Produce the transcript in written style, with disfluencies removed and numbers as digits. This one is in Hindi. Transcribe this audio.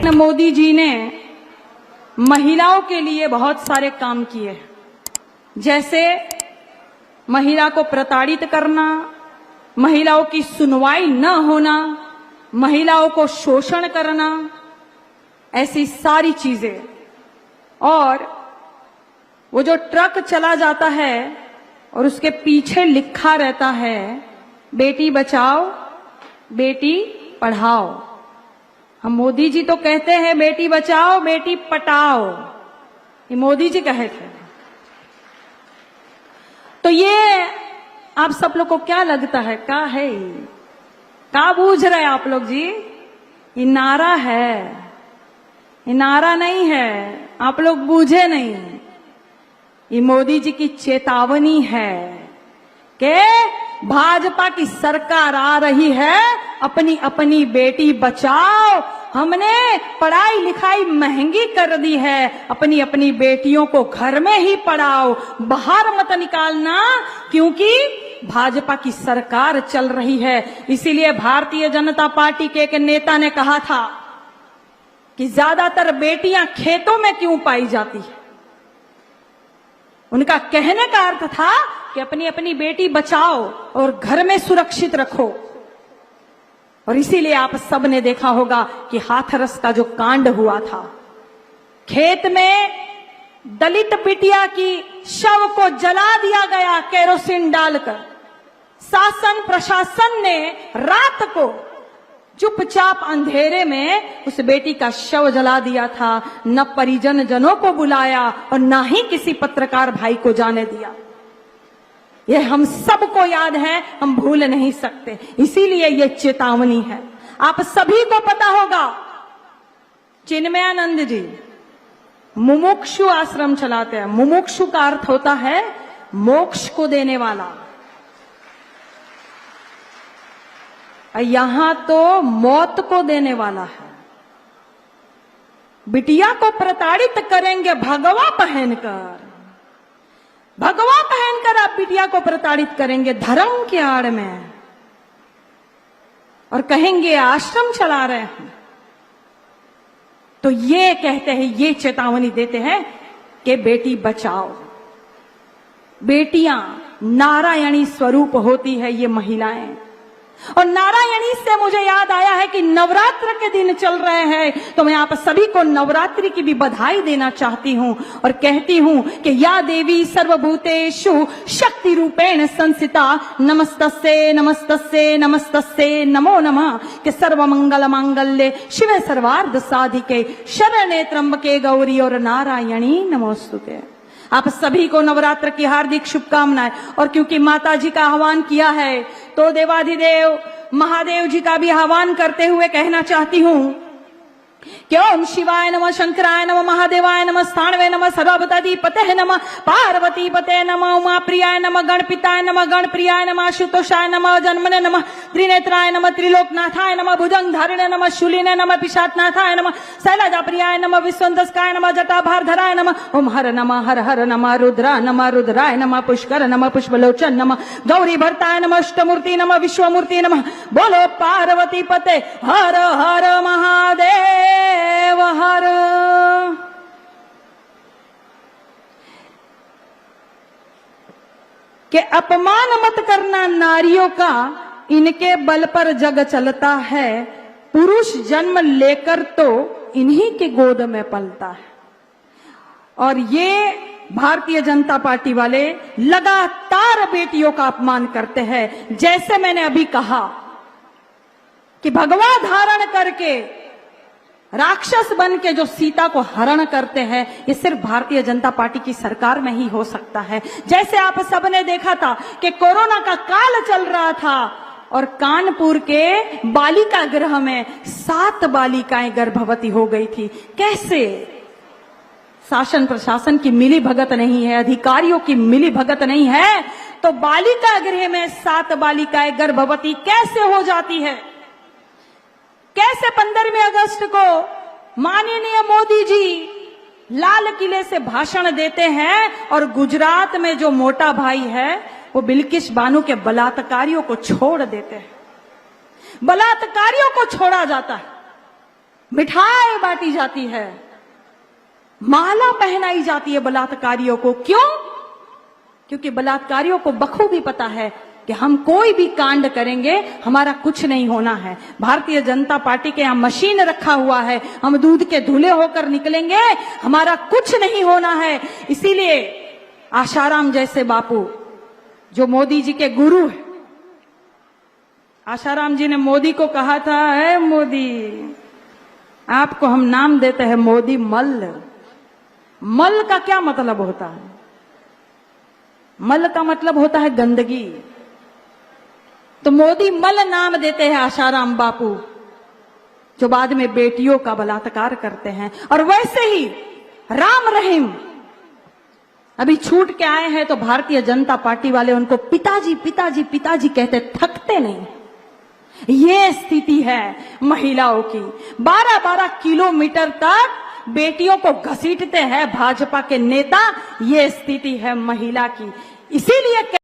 मोदी जी ने महिलाओं के लिए बहुत सारे काम किए, जैसे महिला को प्रताड़ित करना, महिलाओं की सुनवाई न होना, महिलाओं को शोषण करना, ऐसी सारी चीजें। और वो जो ट्रक चला जाता है और उसके पीछे लिखा रहता है बेटी बचाओ बेटी पढ़ाओ। हम मोदी जी तो कहते हैं बेटी बचाओ बेटी पटाओ, ये मोदी जी कहे थे। तो ये आप सब लोग को क्या लगता है, क्या है, क्या बूझ रहे आप लोग जी? ये नारा है, ये नारा नहीं है, आप लोग बूझे नहीं। ये मोदी जी की चेतावनी है कि भाजपा की सरकार आ रही है, अपनी अपनी बेटी बचाओ। हमने पढ़ाई लिखाई महंगी कर दी है, अपनी अपनी बेटियों को घर में ही पढ़ाओ, बाहर मत निकालना, क्योंकि भाजपा की सरकार चल रही है। इसीलिए भारतीय जनता पार्टी के एक नेता ने कहा था कि ज्यादातर बेटियां खेतों में क्यों पाई जाती है। उनका कहने का अर्थ था कि अपनी अपनी बेटी बचाओ और घर में सुरक्षित रखो। और इसीलिए आप सब ने देखा होगा कि हाथरस का जो कांड हुआ था, खेत में दलित बिटिया की शव को जला दिया गया केरोसिन डालकर। शासन प्रशासन ने रात को चुपचाप अंधेरे में उस बेटी का शव जला दिया था, न परिजन जनों को बुलाया और न ही किसी पत्रकार भाई को जाने दिया। ये हम सबको याद है, हम भूल नहीं सकते। इसीलिए ये चेतावनी है। आप सभी को पता होगा चिन्मयानंद जी मुमुक्षु आश्रम चलाते हैं। मुमुक्षु का अर्थ होता है मोक्ष को देने वाला। यहां तो मौत को देने वाला है। बिटिया को प्रताड़ित करेंगे भगवा पहनकर, भगवा पहनकर आप बिटिया को प्रताड़ित करेंगे धर्म के आड़ में, और कहेंगे आश्रम चला रहे हैं। तो ये कहते हैं, ये चेतावनी देते हैं कि बेटी बचाओ। बेटियां नारायणी स्वरूप होती है ये महिलाएं। और नारायणी से मुझे याद आया है कि नवरात्र के दिन चल रहे हैं, तो मैं आप सभी को नवरात्रि की भी बधाई देना चाहती हूं और कहती हूं कि या देवी सर्वभूतेषु शक्ति रूपेण संस्थिता नमस्तस्ये नमस्तस्ये नमस्तस्ये नमो नमः। कि सर्वमंगल मांगल्ये शिवे सर्वार्थ साधिके शरण्ये त्र्यंबके गौरी और नारायणी नमोस्तुते। आप सभी को नवरात्र की हार्दिक शुभकामनाएं। और क्योंकि माता जी का आह्वान किया है, तो देवाधिदेव महादेव जी का भी आह्वान करते हुए कहना चाहती हूं कि ओम शिवाय नमः, शंकराय नमः, महादेवाय नमः, स्थाणवे नमः, सर्वभूताधिपते नमः, पार्वती पते नमः, उमा प्रियाय नमः, गणपिताय नमः, गणप्रियाय नमः, आशुतोषाय नमः, जन्मने नमः, त्रिनेत्राय नमः, त्रिलोकनाथाय नमः, भुजंगधारिणे नमः, शूलिने नमः, पिशाचनाथाय नमः, शैलजाप्रियाय नमः, विश्वंदस्काय नमः, जटाभारधराय नमः, ओम हर नमः, हर हर नमः, रुद्राय नमः, पुष्कर नमः, पुष्पलोचन नमः, गौरी भरताय नमः, अष्टमूर्ति नमः, विश्वमूर्ति नमः। बोलो पार्वती पते हर हर महादेव हर। के अपमान मत करना नारियों का, इनके बल पर जग चलता है। पुरुष जन्म लेकर तो इन्हीं के गोद में पलता है। और ये भारतीय जनता पार्टी वाले लगातार बेटियों का अपमान करते हैं। जैसे मैंने अभी कहा कि भगवा धारण करके राक्षस बन के जो सीता को हरण करते हैं, ये सिर्फ भारतीय जनता पार्टी की सरकार में ही हो सकता है। जैसे आप सबने देखा था कि कोरोना का काल चल रहा था और कानपुर के बालिका गृह में 7 बालिकाएं गर्भवती हो गई थी। कैसे? शासन प्रशासन की मिली भगत नहीं है, अधिकारियों की मिली भगत नहीं है, तो बालिका गृह में 7 बालिकाएं गर्भवती कैसे हो जाती है? कैसे 15वें अगस्त को माननीय मोदी जी लाल किले से भाषण देते हैं और गुजरात में जो मोटा भाई है वो बिल्किस बानो के बलात्कारियों को छोड़ देते हैं। बलात्कारियों को छोड़ा जाता है। मिठाई बांटी जाती है, माला पहनाई जाती है बलात्कारियों को। क्यों? क्योंकि बलात्कारियों को बखूबी पता है कि हम कोई भी कांड करेंगे हमारा कुछ नहीं होना है। भारतीय जनता पार्टी के यहां मशीन रखा हुआ है, हम दूध के धुले होकर निकलेंगे, हमारा कुछ नहीं होना है। इसीलिए आशाराम जैसे बापू जो मोदी जी के गुरु है, आशाराम जी ने मोदी को कहा था, है मोदी, आपको हम नाम देते हैं मोदी मल्ल। मल का क्या मतलब होता है? मल का मतलब होता है गंदगी। तो मोदी मल नाम देते हैं आशाराम बापू, जो बाद में बेटियों का बलात्कार करते हैं। और वैसे ही राम रहीम अभी छूट के आए हैं तो भारतीय जनता पार्टी वाले उनको पिताजी पिताजी पिताजी कहते थकते नहीं। ये स्थिति है महिलाओं की। 12-12 किलोमीटर तक बेटियों को घसीटते हैं भाजपा के नेता। ये स्थिति है महिला की। इसीलिए